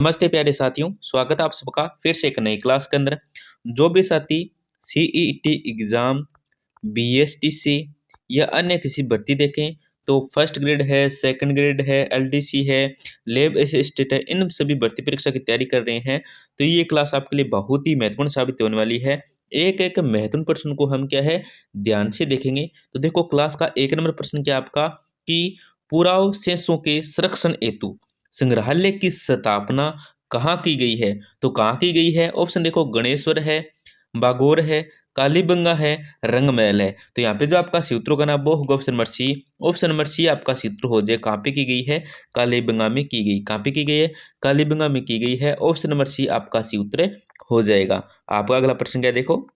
नमस्ते प्यारे साथियों, स्वागत है आप सबका फिर से एक नई क्लास के अंदर। जो भी साथी सीईटी एग्ज़ाम, बीएसटीसी या अन्य किसी भर्ती देखें तो फर्स्ट ग्रेड है, सेकंड ग्रेड है, एलडीसी है, लैब असिस्टेंट है, इन सभी भर्ती परीक्षा की तैयारी कर रहे हैं तो ये क्लास आपके लिए बहुत ही महत्वपूर्ण साबित होने वाली है। एक एक महत्वपूर्ण प्रश्न को हम क्या है ध्यान से देखेंगे। तो देखो क्लास का 1 नंबर प्रश्न क्या आपका कि पुरावशेषों के संरक्षण हेतु संग्रहालय की स्थापना कहाँ की गई है? तो कहाँ की गई है? ऑप्शन देखो गणेश्वर है, बागोर है, कालीबंगा है, रंगमहल है। तो यहाँ पे जो आपका सूत्र होगा ना वो होगा option number C. Option number C आपका सूत्र हो जाए कहाँ पे की गई है? कालीबंगा में की गई। कहाँ पे की गई है? कालीबंगा में की गई है। ऑप्शन नंबर सी आपका सूत्र हो जाएगा। आपका अगला प्रश्न क्या है देखो।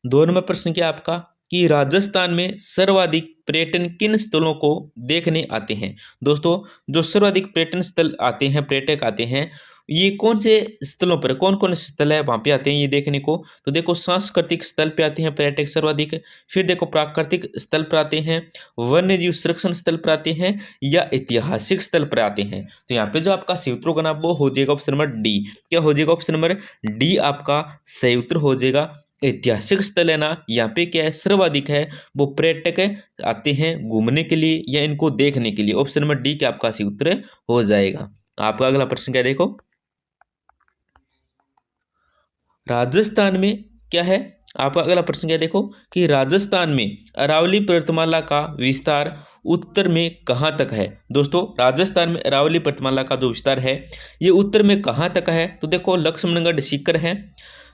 2 नंबर प्रश्न क्या आपका कि राजस्थान में सर्वाधिक पर्यटन किन स्थलों को देखने आते हैं? दोस्तों जो सर्वाधिक पर्यटन स्थल आते हैं, पर्यटक आते हैं, ये कौन से स्थलों पर, कौन कौन से स्थल है वहाँ पे आते हैं ये देखने को? तो देखो सांस्कृतिक स्थल पे आते हैं पर्यटक सर्वाधिक, फिर देखो प्राकृतिक स्थल पर आते हैं, वन्य जीव संरक्षण स्थल पर आते हैं या ऐतिहासिक स्थल पर आते हैं। तो यहाँ पे जो आपका सही उत्तर होगा ना वो हो जाएगा ऑप्शन नंबर डी। क्या हो जाएगा? ऑप्शन नंबर डी आपका सही उत्तर हो जाएगा। ऐतिहासिक स्थल है ना, यहाँ पे क्या है सर्वाधिक है वो पर्यटक आते हैं घूमने के लिए या इनको देखने के लिए। ऑप्शन नंबर डी क्या आपका सही उत्तर हो जाएगा। आपका अगला प्रश्न क्या है देखो। राजस्थान में क्या है? आपका अगला प्रश्न क्या है देखो कि राजस्थान में अरावली पर्वतमाला का विस्तार उत्तर में कहाँ तक है? दोस्तों राजस्थान में अरावली पर्वतमाला का जो विस्तार है ये उत्तर में कहाँ तक है? तो देखो लक्ष्मणगढ़ सीकर है,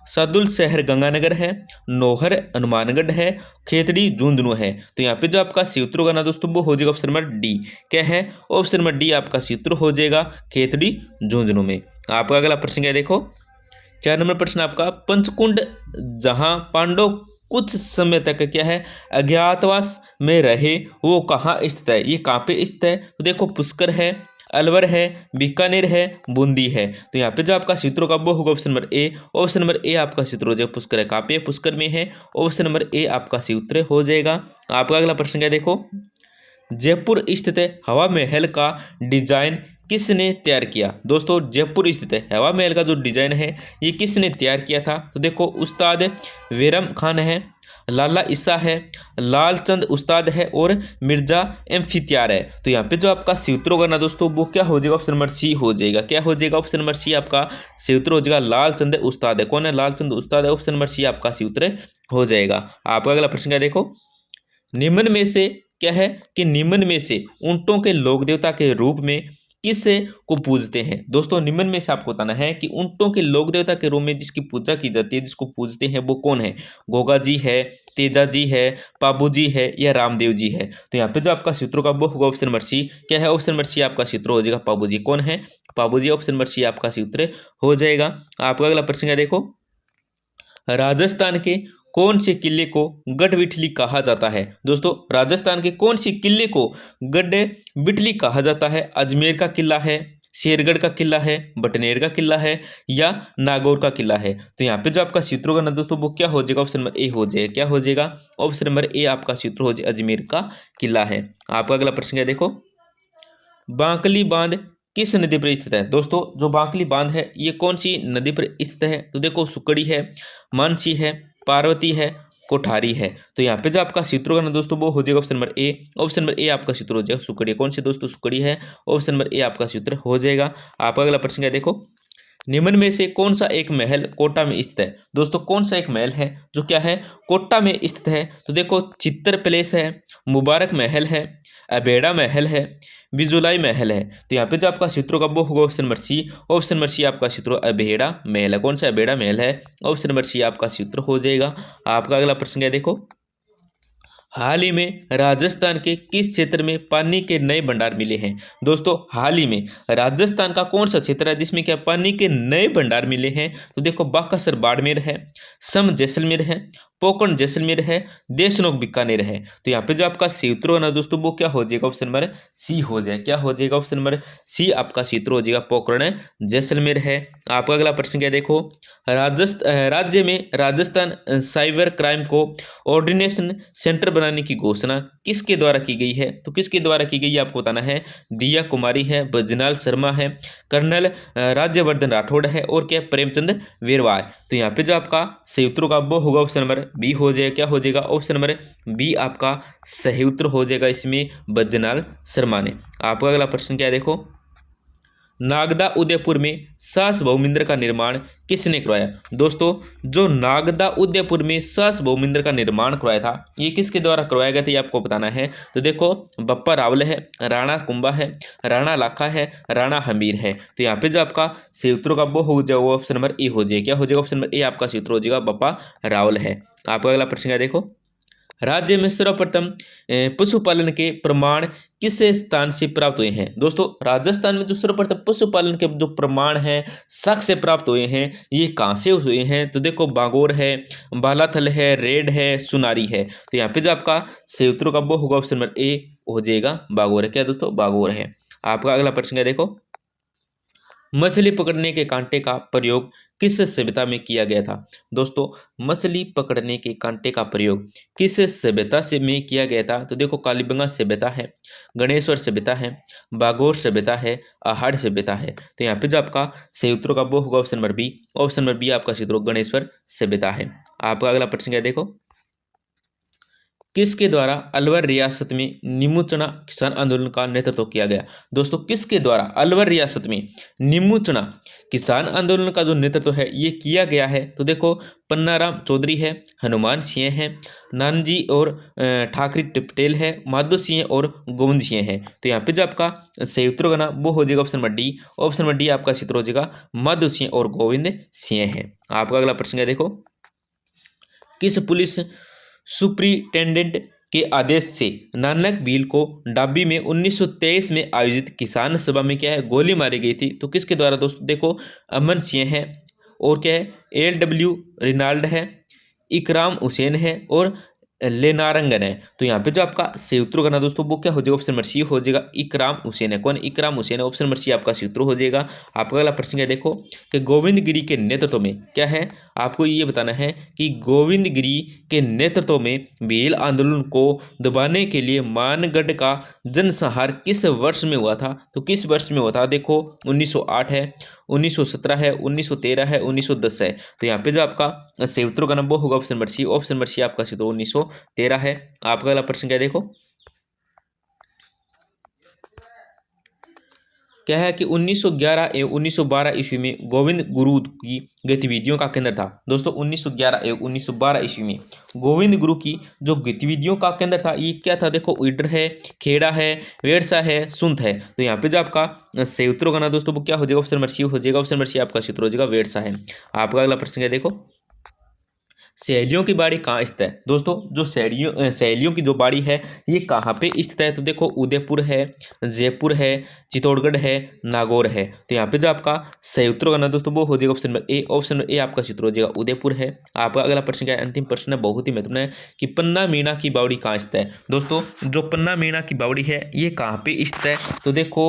सदुल शहर गंगानगर है, नौहर हनुमानगढ़ है, खेतड़ी झुंझुनू है। तो यहाँ पे जो आपका सूत्र होगा ना दोस्तों वो हो जाएगा ऑप्शन नंबर डी। क्या है? ऑप्शन नंबर डी आपका सूत्र हो जाएगा खेतड़ी झुंझुनू में। आपका अगला प्रश्न क्या है देखो। 4 नंबर प्रश्न आपका पंचकुंड जहां पांडव कुछ समय तक क्या है अज्ञातवास में रहे वो कहाँ स्थित है? ये कहाँ पे स्थित है? तो देखो पुष्कर है, अलवर है, बीकानेर है, बूंदी है। तो यहाँ पे जो आपका सूत्र होगा वो होगा option number A. Option number A आपका सूत्र हो जाएगा। पुष्कर है कहाँ पे? पुष्कर में है। ऑप्शन नंबर ए आपका सूत्र हो जाएगा। आपका अगला प्रश्न क्या है देखो। जयपुर स्थित हवा महल का डिजाइन किसने तैयार किया? दोस्तों जयपुर स्थित हवा महल का जो डिजाइन है ये किसने तैयार किया था? तो देखो उस्ताद वेरम खान है, लाला ईसा है, लालचंद उस्ताद है और मिर्जा इम्तियार है। तो यहाँ पे जो आपका सूत्र होगा ना दोस्तों वो क्या हो जाएगा? ऑप्शन नंबर सी हो जाएगा। क्या हो जाएगा? ऑप्शन नंबर सी आपका सूत्र हो जाएगा। लालचंद उस्ताद है। कौन है? लालचंद उस्ताद है। ऑप्शन नंबर सी आपका सूत्र हो जाएगा। आपका अगला प्रश्न क्या देखो। निम्न में से क्या है कि निम्न में से ऊंटों के लोक देवता के रूप में किसे को पूजते हैं? दोस्तों निम्न में से आपको बताना है कि ऊंटों के लोक देवता के रूप में जिसकी पूजा की जाती है, जिसको पूजते हैं वो कौन है? गोगा जी है, तेजा जी है, पाबू जी है या रामदेव जी है? तो यहाँ पे जो आपका सूत्र का वो होगा ऑप्शन नंबर सी। क्या है? ऑप्शन नंबर सी आपका सूत्र हो जाएगा पाबू जी। कौन है? पाबू जी। ऑप्शन नंबर सी आपका सूत्र हो जाएगा। आपका अगला प्रश्न क्या देखो। राजस्थान के कौन से किले को गढ़विठली कहा जाता है? दोस्तों राजस्थान के कौन सी किले को गढ़विठली कहा जाता है? अजमेर का किला है, शेरगढ़ का किला है, बटनेर का किला है या नागौर का किला है? तो यहाँ पे जो आपका सूत्र होगा ना दोस्तों वो क्या हो जाएगा? ऑप्शन नंबर ए हो जाएगा। क्या हो जाएगा? ऑप्शन नंबर ए आपका सूत्र हो जाएगा अजमेर का किला है। आपका अगला प्रश्न क्या देखो। बांकली बांध किस नदी पर स्थित है? दोस्तों जो बांकली बांध है ये कौन सी नदी पर स्थित है? तो देखो सुकड़ी है, मानसी है, पार्वती है, कोठारी है। तो यहाँ पे जो आपका सूत्र होगा ना दोस्तों वो हो जाएगा option number A. Option number A आपका सूत्र हो जाएगा सुकड़ी। कौन सी दोस्तों? सुकड़ी है। ऑप्शन नंबर ए आपका सूत्र हो जाएगा। आपका अगला प्रश्न क्या देखो। निम्न में से कौन सा एक महल कोटा में स्थित है? दोस्तों कौन सा एक महल है जो क्या है कोटा में स्थित है? तो देखो चित्तर पैलेस है, मुबारक महल है, अबेड़ा महल है, बिजुलाई महल है। तो यहाँ पे जो आपका सूत्र होगा वो होगा option number C. Option number C आपका सूत्र अबेड़ा महल है। कौन सा? अबेड़ा महल है। ऑप्शन नंबर सी आपका सूत्र हो जाएगा। आपका अगला प्रश्न क्या देखो। हाल ही में राजस्थान के किस क्षेत्र में पानी के नए भंडार मिले हैं? दोस्तों हाल ही में राजस्थान का कौन सा क्षेत्र है जिसमें क्या पानी के नए भंडार मिले हैं? तो देखो बाकासर बाड़मेर है, सम जैसलमेर है, पोकरण जैसलमेर है, देशनोक बीकानेर है। तो यहाँ पे जो आपका सही उत्तर होना दोस्तों वो क्या हो जाएगा, ऑप्शन नंबर सी हो जाए। क्या हो जाएगा, ऑप्शन नंबर सी आपका सही उत्तर हो जाएगा, पोकरण जैसलमेर है। आपका अगला प्रश्न क्या देखो, राज्य में राजस्थान साइबर क्राइम को ऑर्डिनेशन सेंटर बनाने की घोषणा किसके द्वारा की गई है। तो किसके द्वारा की गई है आपको बताना है। दिया कुमारी है, बजनाल शर्मा है, कर्नल राज्यवर्धन राठौड़ है, और क्या प्रेमचंद वेरवार। तो यहाँ पे जो आपका सही उत्तर होगा वो होगा ऑप्शन नंबर बी हो जाएगा। क्या हो जाएगा, ऑप्शन नंबर बी आपका सही उत्तर हो जाएगा इसमें, बजनाल शर्मा ने। आपका अगला प्रश्न क्या है देखो, नागदा उदयपुर में सास बहु मंदिर का निर्माण किसने करवाया। दोस्तों जो नागदा उदयपुर में सास बहु मंदिर का निर्माण करवाया था ये किसके द्वारा करवाया गया था, ये आपको बताना है। तो देखो बप्पा रावल है, राणा कुंभा है, राणा लाखा है, राणा हमीर है। तो यहाँ पे जो आपका सही उत्तर का वो हो जाएगा ऑप्शन नंबर ए हो जाएगा। क्या हो जाएगा, ऑप्शन नंबर ए आपका सही उत्तर हो जाएगा, बप्पा रावल है। आपका अगला प्रश्न क्या देखो, राज्य में सर्वप्रथम पशुपालन के प्रमाण किस स्थान से प्राप्त हुए हैं। दोस्तों राजस्थान में जो सर्वप्रथम पशुपालन के जो प्रमाण हैं साक्ष्य प्राप्त हुए हैं ये कहाँ से हुए हैं। तो देखो बागोर है, बालाथल है, रेड है, सुनारी है। तो यहाँ पे जो आपका सही उत्तर का वो होगा ऑप्शन नंबर ए हो जाएगा, बागोर है। क्या दोस्तों, बागोर है। आपका अगला प्रश्न क्या देखो, मछली पकड़ने के कांटे का प्रयोग किस सभ्यता में किया गया था। दोस्तों मछली पकड़ने के कांटे का प्रयोग किस सभ्यता से में किया गया था। तो देखो कालीबंगा सभ्यता है, गणेश्वर सभ्यता है, बागोर सभ्यता है, आहाड़ सभ्यता है। तो यहाँ पे जो आपका सही उत्तर का वो होगा option number B. Option number B आपका सही उत्तर गणेश्वर सभ्यता है। आपका अगला प्रश्न क्या देखो, किसके द्वारा अलवर रियासत में नींबू चना किसान आंदोलन का नेतृत्व किया गया। दोस्तों किसके द्वारा अलवर रियासत में नींबू चना किसान आंदोलन का जो नेतृत्व है ये किया गया है। तो देखो पन्नाराम चौधरी है, हनुमान सिंह है, नानजी और ठाकरी पटेल है, माधो सिंह और गोविंद सिंह है। तो यहाँ पे जो आपका सही उत्तर होगा ना वो हो जाएगा option number D. Option number D आपका सही उत्तर हो जाएगा, माधो सिंह और गोविंद सिंह है। आपका अगला प्रश्न है देखो, किस पुलिस सुप्रिंटेंडेंट के आदेश से नानक भील को डाबी में 1923 में आयोजित किसान सभा में क्या है गोली मारी गई थी। तो किसके द्वारा दोस्तों, देखो अमन सिंह है, और क्या है एल.डब्ल्यू. रिनाल्ड है, इकराम हुसैन है, और लेनारंगन है। तो यहाँ पे जो आपका सही उत्तर करना दोस्तों वो क्या हो जाएगा, ऑप्शन नंबर सी हो जाएगा, इकराम हुसैन है। कौन, इकराम हुसैन है। ऑप्शन नंबर सी आपका सही उत्तर हो जाएगा। आपका अगला प्रश्न क्या देखो, कि गोविंद गिरी के नेतृत्व में क्या है, आपको ये बताना है कि गोविंद गिरी के नेतृत्व में भील आंदोलन को दबाने के लिए मानगढ़ का जनसंहार किस वर्ष में हुआ था। तो किस वर्ष में हुआ था, देखो 1908 है, 1917 है, 1913 है, 1910 है। तो यहाँ पे जो आपका सही उत्तर का नंबर होगा option number C. Option number C आपका सही 1913 है। आपका अगला प्रश्न क्या देखो, क्या है कि 1911 एवं 1912 ईस्वी में गोविंद गुरु की गतिविधियों का केंद्र था। दोस्तों 1911 एवं 1912 ईस्वी में गोविंद गुरु की जो गतिविधियों का केंद्र था ये क्या था, देखो उइडर है, खेड़ा है, वेड़सा है, सुंत है। तो यहाँ पे जो आपका सही उत्तर होगा ना दोस्तों वो क्या हो जाएगा, ऑप्शन नंबर सी हो जाएगा। ऑप्शन नंबर सी आपका सही उत्तर हो जाएगा, वेड़सा है। आपका अगला प्रश्न क्या देखो, सहेलियों की बाड़ी कहाँ स्थित है। दोस्तों जो सहेलियों की जो बाड़ी है ये कहाँ पे स्थित है। तो देखो उदयपुर है, जयपुर है, चित्तौड़गढ़ है, नागौर है। तो यहाँ पे जो आपका सही उत्तर होगा ना दोस्तों वो हो जाएगा option number A. Option number A आपका सही उत्तर हो जाएगा, उदयपुर है। आपका अगला प्रश्न क्या है, अंतिम प्रश्न है, बहुत ही महत्वपूर्ण है, कि पन्ना मीणा की बावड़ी कहाँ स्थित है। दोस्तों जो पन्ना मीणा की बावड़ी है ये कहाँ पे स्थित है। तो देखो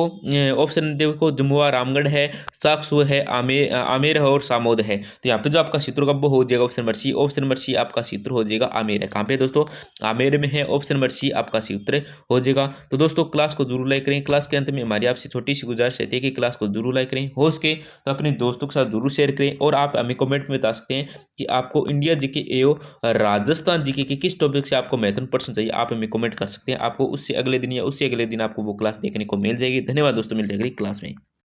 ऑप्शन देखो जमुआ रामगढ़ है, साकसू है, आमेर है, और सामोद है। तो यहाँ पे जो आपका चित्र का वो हो जाएगा option number C. Option number C आपका सी उत्तर हो जाएगा, आमेर है। कहाँ पे दोस्तों, आमेर में है। ऑप्शन नंबर सी आपका सी उत्तर हो जाएगा। तो दोस्तों क्लास को जरूर लाइक करें। क्लास के अंत में हमारी आपसे छोटी सी गुजारिश रहती है कि क्लास को जरूर लाइक करें, हो सके तो अपने दोस्तों के साथ जरूर शेयर करें, और आप हमें कमेंट में बता सकते हैं कि आपको इंडिया जीके एवं राजस्थान जीके के किस टॉपिक से आपको महत्वपूर्ण प्रश्न चाहिए, आप हमें कमेंट कर सकते हैं। आपको उससे अगले दिन या उससे अगले दिन आपको वो क्लास देखने को मिल जाएगी। धन्यवाद दोस्तों, मिल जाएगी क्लास में।